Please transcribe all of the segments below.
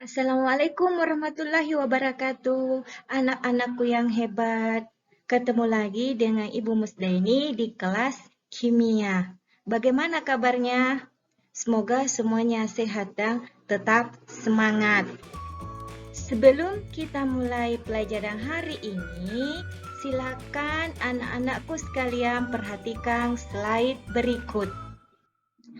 Assalamualaikum warahmatullahi wabarakatuh. Anak-anakku yang hebat. Ketemu lagi dengan Ibu Musdaini di kelas kimia. Bagaimana kabarnya? Semoga semuanya sehat dan tetap semangat. Sebelum kita mulai pelajaran hari ini, silakan anak-anakku sekalian perhatikan slide berikut.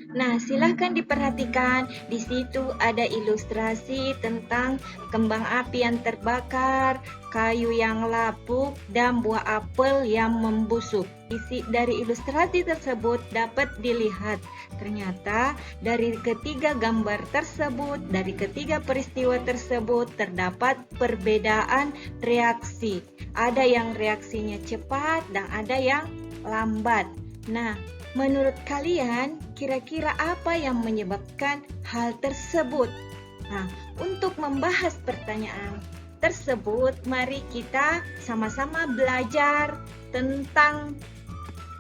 Nah, silahkan diperhatikan. Di situ ada ilustrasi tentang kembang api yang terbakar, kayu yang lapuk, dan buah apel yang membusuk. Dari ilustrasi tersebut dapat dilihat, ternyata dari ketiga gambar tersebut, dari ketiga peristiwa tersebut terdapat perbedaan reaksi. Ada yang reaksinya cepat dan ada yang lambat. Nah, menurut kalian, kira-kira apa yang menyebabkan hal tersebut? Nah, untuk membahas pertanyaan tersebut, mari kita sama-sama belajar tentang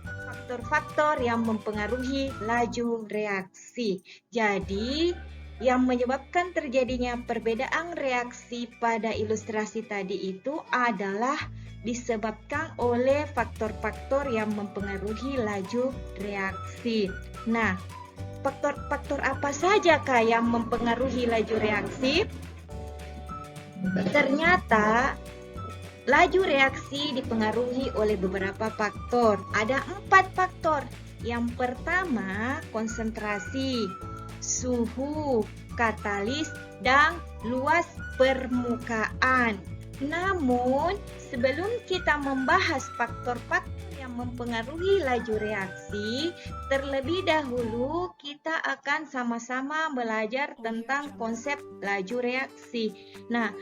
faktor-faktor yang mempengaruhi laju reaksi. Jadi, yang menyebabkan terjadinya perbedaan reaksi pada ilustrasi tadi itu adalah disebabkan oleh faktor-faktor yang mempengaruhi laju reaksi. Nah, faktor-faktor apa saja Kak yang mempengaruhi laju reaksi? Ternyata laju reaksi dipengaruhi oleh beberapa faktor. Ada 4 faktor. Yang pertama, konsentrasi, suhu, katalis, dan luas permukaan. Namun, sebelum kita membahas faktor-faktor yang mempengaruhi laju reaksi, terlebih dahulu kita akan sama-sama belajar tentang konsep laju reaksi. Nah,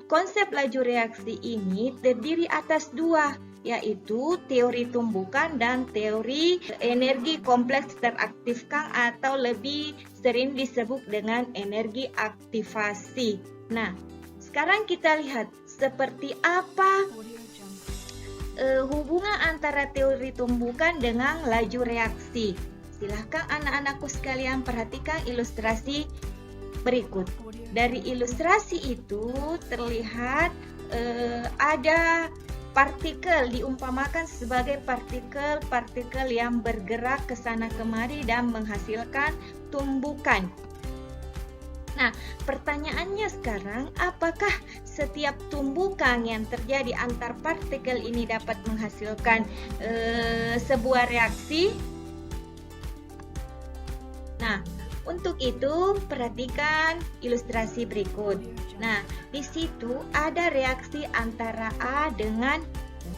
konsep laju reaksi ini terdiri atas dua, yaitu teori tumbukan dan teori energi kompleks teraktifkan atau lebih sering disebut dengan energi aktivasi. Nah, sekarang kita lihat seperti apa hubungan antara teori tumbukan dengan laju reaksi. Silahkan anak-anakku sekalian perhatikan ilustrasi berikut. Dari ilustrasi itu terlihat ada partikel, diumpamakan sebagai partikel-partikel yang bergerak ke sana kemari dan menghasilkan tumbukan. Nah, pertanyaannya sekarang, apakah setiap tumbukan yang terjadi antar partikel ini dapat menghasilkan sebuah reaksi? Nah, untuk itu perhatikan ilustrasi berikut. Nah, di situ ada reaksi antara A dengan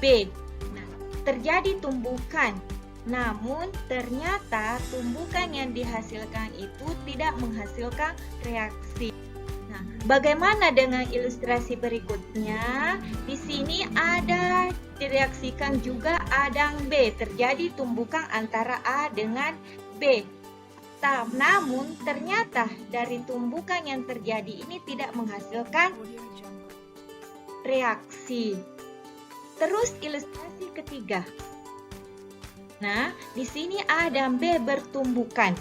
B. Nah, terjadi tumbukan. Namun ternyata tumbukan yang dihasilkan itu tidak menghasilkan reaksi. Nah, bagaimana dengan ilustrasi berikutnya? Di sini ada direaksikan juga A dan B, terjadi tumbukan antara A dengan B. Namun ternyata dari tumbukan yang terjadi ini tidak menghasilkan reaksi. Terus ilustrasi ketiga. Nah, di sini A dan B bertumbukan.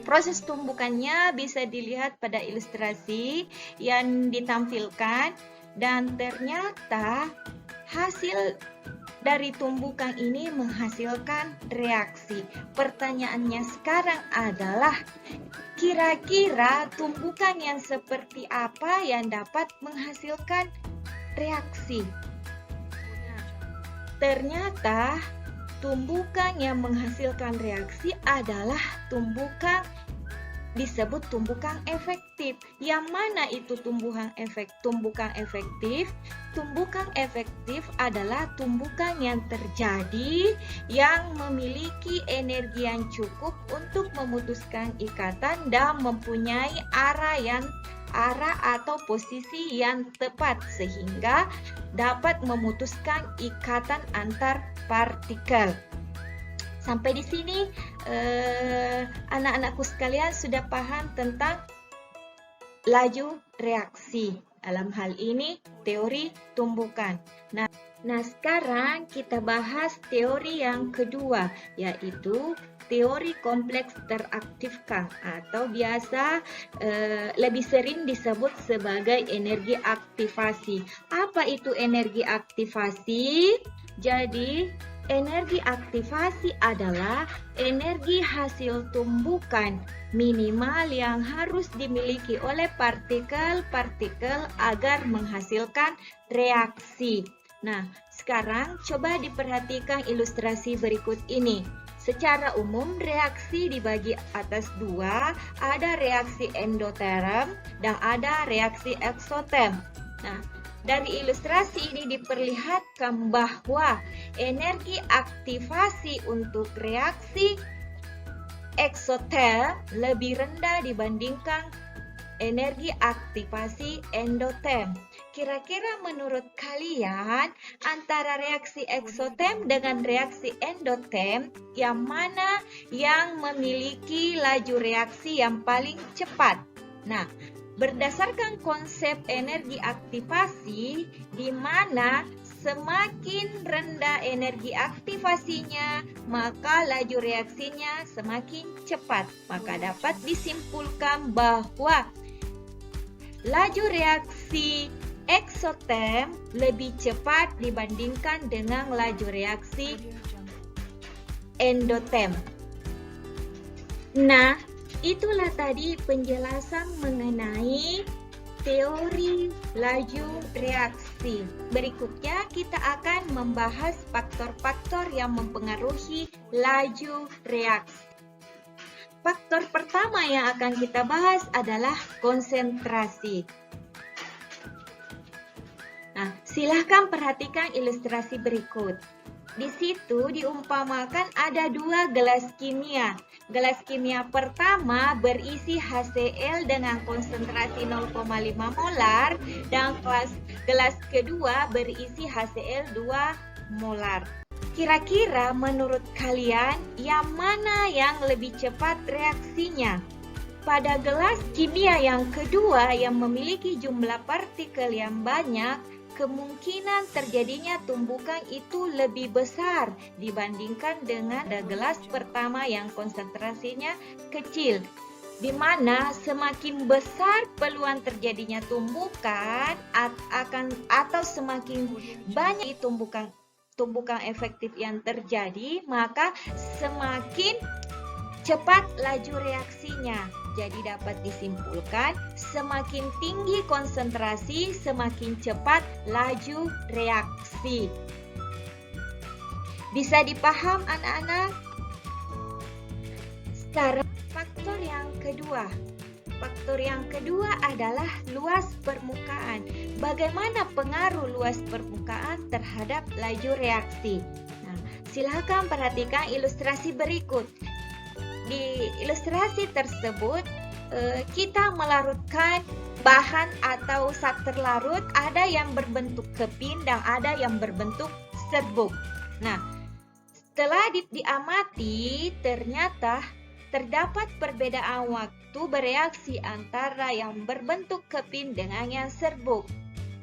Proses tumbukannya bisa dilihat pada ilustrasi yang ditampilkan dan ternyata hasil dari tumbukan ini menghasilkan reaksi. Pertanyaannya sekarang adalah, kira-kira tumbukan yang seperti apa yang dapat menghasilkan reaksi? Nah, ternyata tumbukan yang menghasilkan reaksi adalah tumbukan disebut tumbukan efektif. Yang mana itu tumbukan efektif? Tumbukan efektif adalah tumbukan yang terjadi yang memiliki energi yang cukup untuk memutuskan ikatan dan mempunyai arah atau posisi yang tepat sehingga dapat memutuskan ikatan antar partikel. Sampai di sini anak-anakku sekalian sudah paham tentang laju reaksi. Dalam hal ini teori tumbukan. Nah, sekarang kita bahas teori yang kedua, yaitu teori kompleks teraktifkan atau biasa lebih sering disebut sebagai energi aktivasi. Apa itu energi aktivasi? Jadi, energi aktivasi adalah energi hasil tumbukan minimal yang harus dimiliki oleh partikel-partikel agar menghasilkan reaksi. Nah, sekarang coba diperhatikan ilustrasi berikut ini. Secara umum, reaksi dibagi atas dua, ada reaksi endoterm dan ada reaksi eksoterm. Nah, dari ilustrasi ini diperlihatkan bahwa energi aktivasi untuk reaksi eksoterm lebih rendah dibandingkan energi aktivasi endoterm. Kira-kira menurut kalian antara reaksi eksoterm dengan reaksi endoterm yang mana yang memiliki laju reaksi yang paling cepat? Nah, berdasarkan konsep energi aktivasi di mana semakin rendah energi aktivasinya, maka laju reaksinya semakin cepat. Maka dapat disimpulkan bahwa laju reaksi eksoterm lebih cepat dibandingkan dengan laju reaksi endoterm. Nah, itulah tadi penjelasan mengenai teori laju reaksi. Berikutnya kita akan membahas faktor-faktor yang mempengaruhi laju reaksi. Faktor pertama yang akan kita bahas adalah konsentrasi. Nah, silahkan perhatikan ilustrasi berikut. Di situ diumpamakan ada dua gelas kimia. Gelas kimia pertama berisi HCl dengan konsentrasi 0,5 molar dan gelas kedua berisi HCl 2 molar. Kira-kira menurut kalian yang mana yang lebih cepat reaksinya? Pada gelas kimia yang kedua yang memiliki jumlah partikel yang banyak, kemungkinan terjadinya tumbukan itu lebih besar dibandingkan dengan gelas pertama yang konsentrasinya kecil, di mana semakin besar peluang terjadinya tumbukan atau semakin banyak tumbukan efektif yang terjadi, maka semakin cepat laju reaksinya. Jadi dapat disimpulkan, semakin tinggi konsentrasi, semakin cepat laju reaksi. Bisa dipaham anak-anak? Sekarang faktor yang kedua. Faktor yang kedua adalah luas permukaan. Bagaimana pengaruh luas permukaan terhadap laju reaksi? Nah, silakan perhatikan ilustrasi berikut. Di ilustrasi tersebut, kita melarutkan bahan atau zat terlarut, ada yang berbentuk keping dan ada yang berbentuk serbuk. Nah, setelah diamati, ternyata terdapat perbedaan waktu bereaksi antara yang berbentuk keping dengan yang serbuk.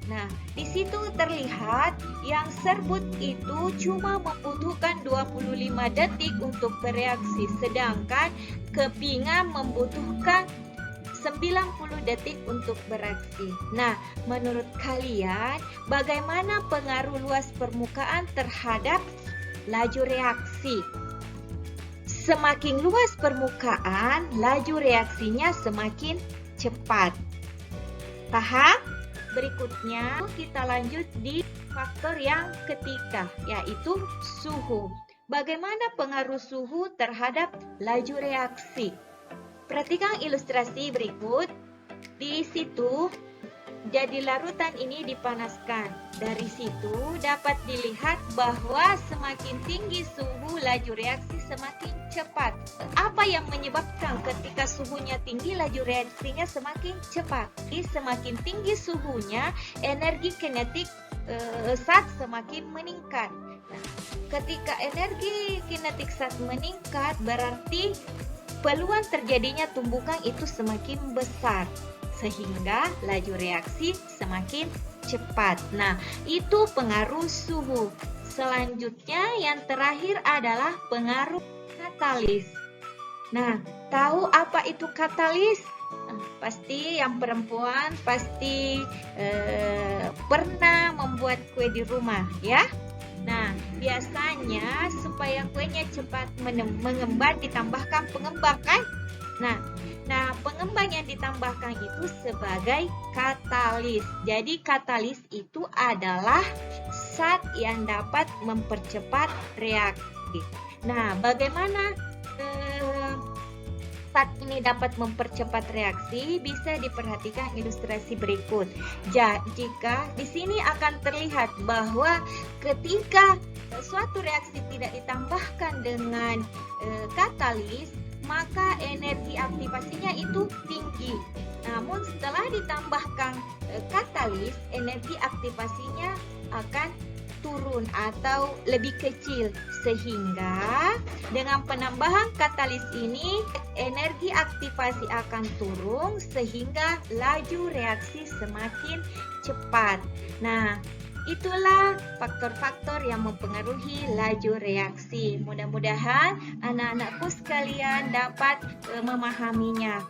Nah, di situ terlihat yang serbuk itu cuma membutuhkan 25 detik untuk bereaksi, sedangkan kepingan membutuhkan 90 detik untuk bereaksi. Nah, menurut kalian bagaimana pengaruh luas permukaan terhadap laju reaksi? Semakin luas permukaan, laju reaksinya semakin cepat. Paham? Berikutnya kita lanjut di faktor yang ketiga, yaitu suhu. Bagaimana pengaruh suhu terhadap laju reaksi? Perhatikan ilustrasi berikut. Di situ, jadi larutan ini dipanaskan. Dari situ dapat dilihat bahwa semakin tinggi suhu, laju reaksi semakin cepat. Apa yang menyebabkan ketika suhunya tinggi, laju reaksinya semakin cepat? Semakin tinggi suhunya, energi kinetik zat semakin meningkat. Nah, ketika energi kinetik zat meningkat, berarti peluang terjadinya tumbukan itu semakin besar, sehingga laju reaksi semakin cepat. Nah, itu pengaruh suhu. Selanjutnya yang terakhir adalah pengaruh zat katalis. Nah, tahu apa itu katalis? Pasti yang perempuan pasti pernah membuat kue di rumah, ya. Nah, biasanya supaya kuenya cepat mengembang ditambahkan pengembang, kan? Nah, pengembang yang ditambahkan itu sebagai katalis. Jadi katalis itu adalah zat yang dapat mempercepat reaksi. Nah, bagaimana zat ini dapat mempercepat reaksi? Bisa diperhatikan ilustrasi berikut. Jika di sini akan terlihat bahwa ketika suatu reaksi tidak ditambahkan dengan katalis, maka energi aktivasinya itu tinggi. Namun setelah ditambahkan katalis, energi aktivasinya akan turun atau lebih kecil, sehingga dengan penambahan katalis ini energi aktivasi akan turun sehingga laju reaksi semakin cepat. Nah, itulah faktor-faktor yang mempengaruhi laju reaksi. Mudah-mudahan anak-anakku sekalian dapat memahaminya.